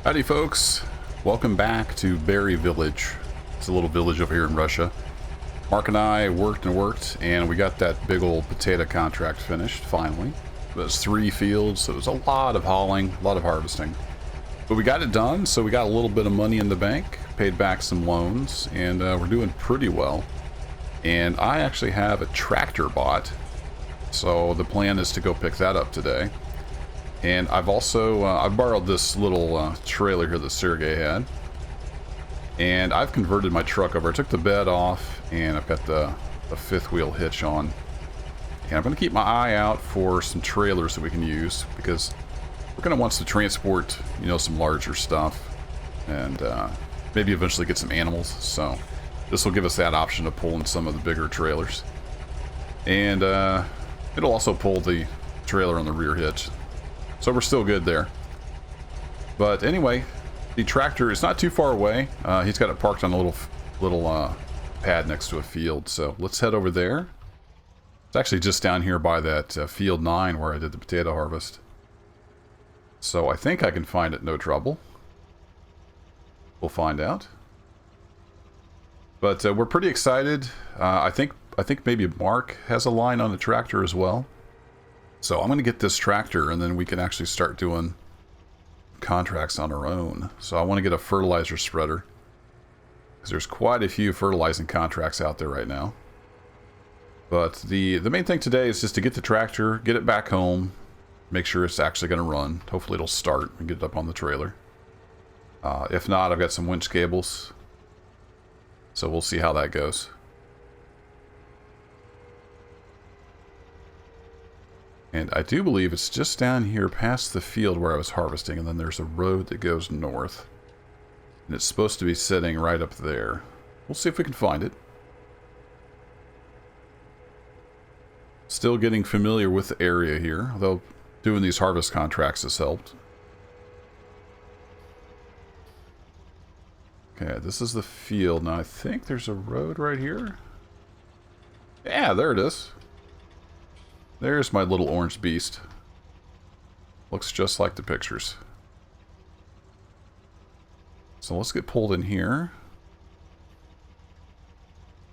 Howdy folks, welcome back to Berry Village. It's a little village over here in Russia. Mark and I worked and we got that big old potato contract finished finally. It was 3 fields, so it was a lot of hauling, a lot of harvesting. But we got it done, so we got a little bit of money in the bank, paid back some loans, and we're doing pretty well. And I actually have a tractor bought, so the plan is to go pick that up today. And I've also, I've borrowed this little trailer here that Sergey had. And I've converted my truck over. I took the bed off, and I've got the 5th wheel hitch on. And I'm going to keep my eye out for some trailers that we can use, because we're going to want to transport, you know, some larger stuff. And maybe eventually get some animals. So this will give us that option of pulling some of the bigger trailers. And it'll also pull the trailer on the rear hitch. So we're still good there. But anyway, the tractor is not too far away. He's got it parked on a little pad next to a field. So let's head over there. It's actually just down here by that field 9 where I did the potato harvest. So I think I can find it no trouble. We'll find out. But we're pretty excited. I think maybe Mark has a line on the tractor as well. So I'm going to get this tractor, and then we can actually start doing contracts on our own. So I want to get a fertilizer spreader, because there's quite a few fertilizing contracts out there right now. But the main thing today is just to get the tractor, get it back home, make sure it's actually going to run. Hopefully it'll start and get it up on the trailer. If not, I've got some winch cables. So we'll see how that goes. And I do believe it's just down here past the field where I was harvesting, and then there's a road that goes north. And it's supposed to be sitting right up there. We'll see if we can find it. Still getting familiar with the area here, although doing these harvest contracts has helped. Okay, this is the field. Now I think there's a road right here. Yeah, there it is. There's my little orange beast. Looks just like the pictures. So let's get pulled in here.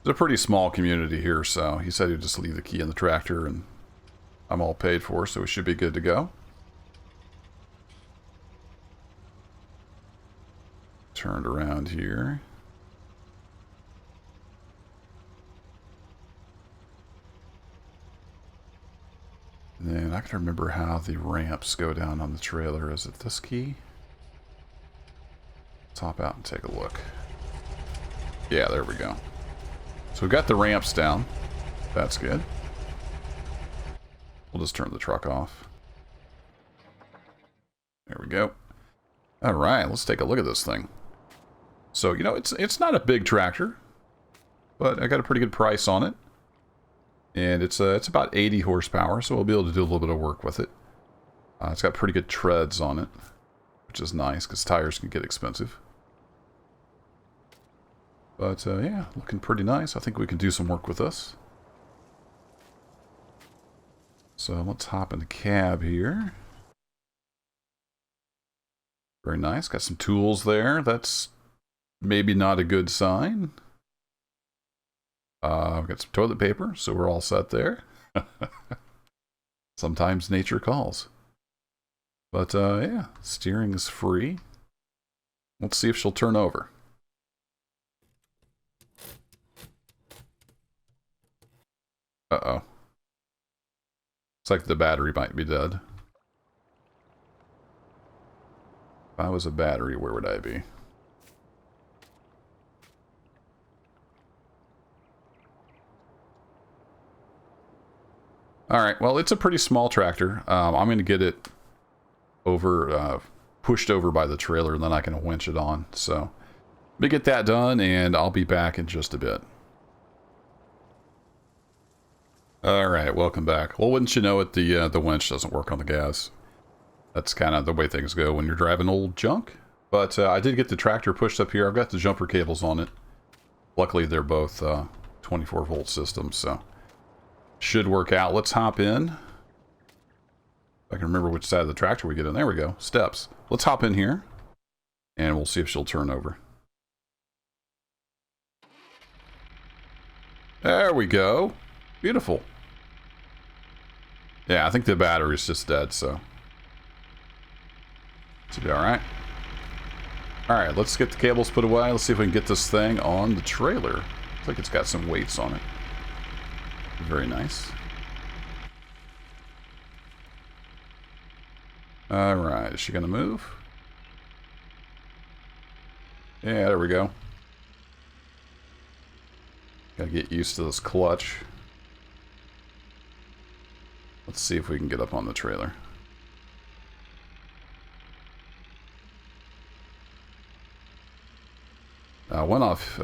It's a pretty small community here, so he said he'd just leave the key in the tractor, and I'm all paid for, so we should be good to go. Turned around here. And then I can remember how the ramps go down on the trailer. Is it this key? Let's hop out and take a look. Yeah, there we go. So we've got the ramps down. That's good. We'll just turn the truck off. There we go. Alright, let's take a look at this thing. So, you know, it's not a big tractor, but I got a pretty good price on it. And it's about 80 horsepower, so we'll be able to do a little bit of work with it. It's got pretty good treads on it, which is nice, because tires can get expensive. But, yeah, looking pretty nice. I think we can do some work with this. So let's hop in the cab here. Very nice. Got some tools there. That's maybe not a good sign. I've got some toilet paper, so we're all set there. Sometimes nature calls. But, yeah, steering is free. Let's see if she'll turn over. Uh-oh. Looks like the battery might be dead. If I was a battery, where would I be? Alright, well, it's a pretty small tractor. I'm going to get it over, pushed over by the trailer, and then I can winch it on. So, let me get that done, and I'll be back in just a bit. Alright, welcome back. Well, wouldn't you know it, the winch doesn't work on the gas. That's kind of the way things go when you're driving old junk. But I did get the tractor pushed up here. I've got the jumper cables on it. Luckily, they're both 24-volt systems, so should work out. Let's hop in. If I can remember which side of the tractor we get in. There we go. Steps. Let's hop in here. And we'll see if she'll turn over. There we go. Beautiful. Yeah, I think the battery's just dead, so. Should be alright. Alright, let's get the cables put away. Let's see if we can get this thing on the trailer. Looks like it's got some weights on it. Very nice. Alright, is she gonna move? Yeah, there we go. Gotta get used to this clutch. Let's see if we can get up on the trailer. I went off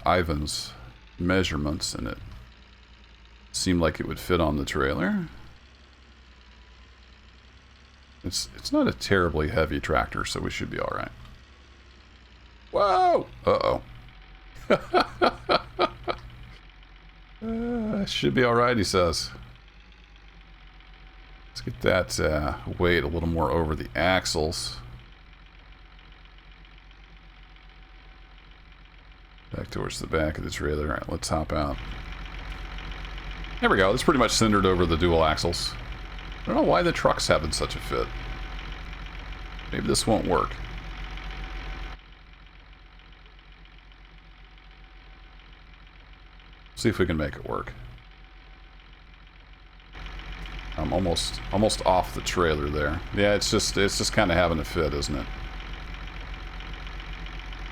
Ivan's measurements and it seemed like it would fit on the trailer. It's not a terribly heavy tractor, so we should be all right. Whoa! Uh-oh. Should be all right, he says. Let's get that weight a little more over the axles. Back towards the back of the trailer. All right, let's hop out. There we go. It's pretty much centered over the dual axles. I don't know why the truck's having such a fit. Maybe this won't work. See if we can make it work. I'm almost off the trailer there. Yeah, it's just kind of having a fit, isn't it?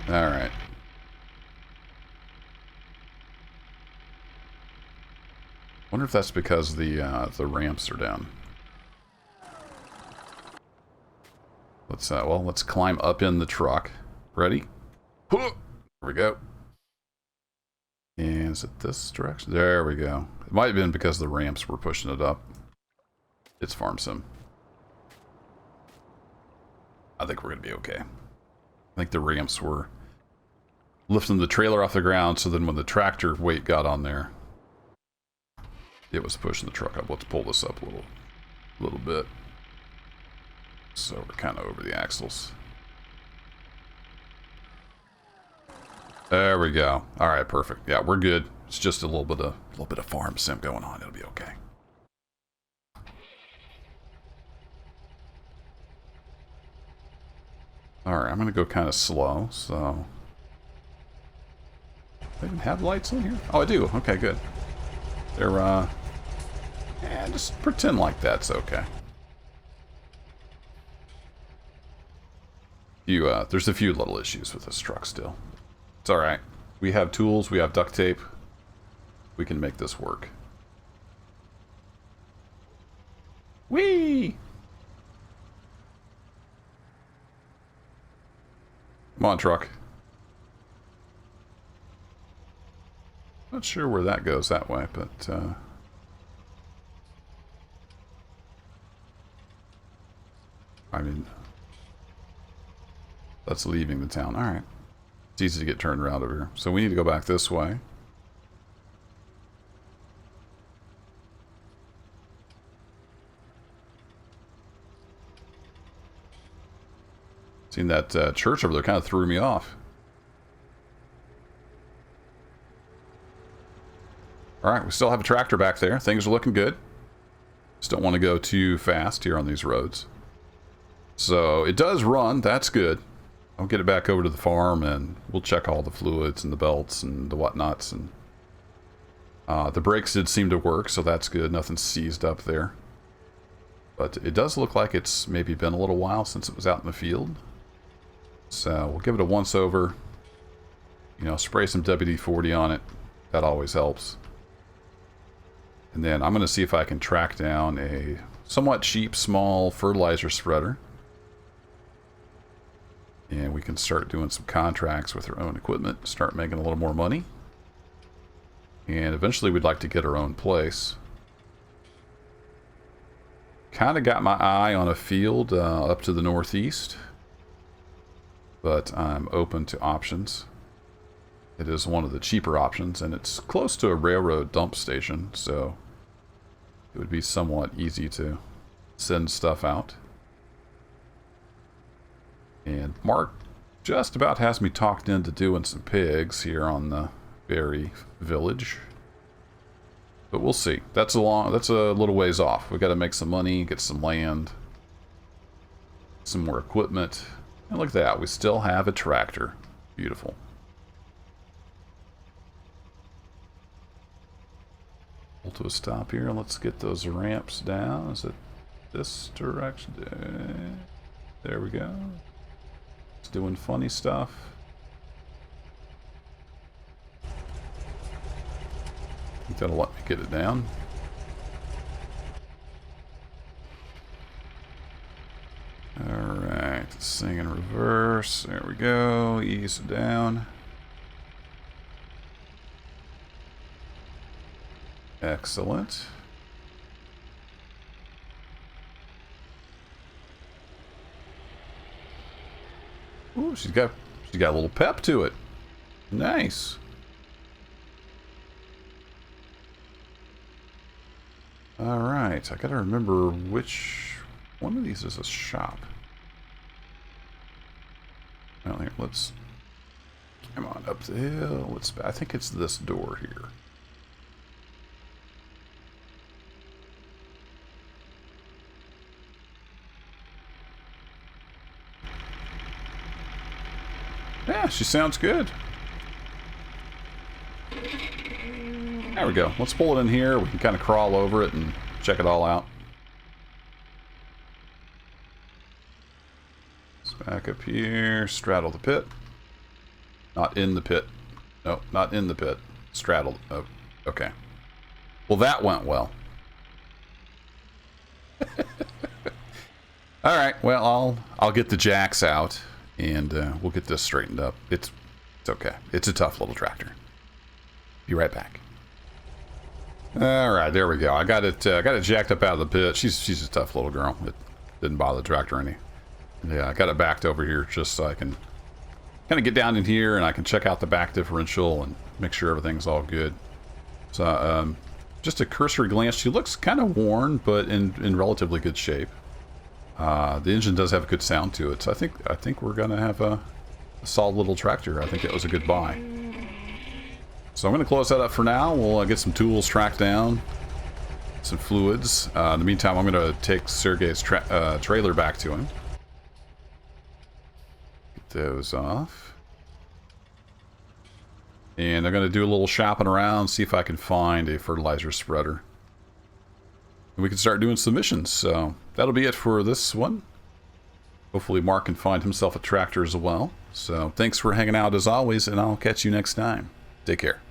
All right. Wonder if that's because the ramps are down. Let's climb up in the truck. Ready? There we go. And is it this direction? There we go. It might have been because the ramps were pushing it up. It's farm sim. I think we're gonna be okay. I think the ramps were lifting the trailer off the ground, so then when the tractor weight got on there, it was pushing the truck up. Let's pull this up a little bit. So we're kind of over the axles. There we go. All right, perfect. Yeah, we're good. It's just a little bit of farm sim going on. It'll be okay. All right, I'm gonna go kind of slow. So, they even have lights in here? Oh, I do. Okay, good. They're yeah, just pretend like that's okay. There's a few little issues with this truck still. It's all right. We have tools. We have duct tape. We can make this work. Whee! Come on, truck. Not sure where that goes that way, but I mean, that's leaving the town. All right. It's easy to get turned around over here. So we need to go back this way. Seeing that church over there kind of threw me off. All right, we still have a tractor back there. Things are looking good. Just don't want to go too fast here on these roads. So it does run. That's good. I'll get it back over to the farm and we'll check all the fluids and the belts and the whatnots. And the brakes did seem to work, so that's good. Nothing's seized up there. But it does look like it's maybe been a little while since it was out in the field. So we'll give it a once over. You know, spray some WD-40 on it. That always helps. And then I'm going to see if I can track down a somewhat cheap, small fertilizer spreader. And we can start doing some contracts with our own equipment, start making a little more money. And eventually we'd like to get our own place. Kind of got my eye on a field up to the northeast. But I'm open to options. It is one of the cheaper options, and it's close to a railroad dump station, so it would be somewhat easy to send stuff out. And Mark just about has me talked into doing some pigs here on the Berry Village. But we'll see. That's a little ways off. We got to make some money, get some land, some more equipment. And look at that, we still have a tractor. Beautiful. Pull to a stop here. Let's get those ramps down. Is it this direction? There we go. It's doing funny stuff. I think that'll let me get it down. Alright, this thing in reverse. There we go. Ease it down. Excellent. Ooh, she's got a little pep to it. Nice. All right, I gotta remember which one of these is a shop. Well, here, let's come on up the hill. I think it's this door here. Yeah, she sounds good. There we go. Let's pull it in here. We can kind of crawl over it and check it all out. Let's back up here. Straddle the pit. Not in the pit. No, not in the pit. Straddle. Oh, okay. Well, that went well. All right. Well, I'll get the jacks out and we'll get this straightened up. It's okay. It's a tough little tractor. Be right back. All right, there we go. I got it jacked up out of the pit. She's a tough little girl. It didn't bother the tractor any. Yeah, I got it backed over here just so I can kind of get down in here and I can check out the back differential and make sure everything's all good. So just a cursory glance. She looks kind of worn, but in relatively good shape. The engine does have a good sound to it, so I think we're gonna have a solid little tractor. I think that was a good buy. So I'm going to close that up for now. We'll get some tools tracked down, some fluids. In the meantime, I'm going to take Sergey's trailer back to him. Get those off. And I'm going to do a little shopping around, see if I can find a fertilizer spreader. And we can start doing some missions. So that'll be it for this one. Hopefully Mark can find himself a tractor as well. So thanks for hanging out as always, and I'll catch you next time. Take care.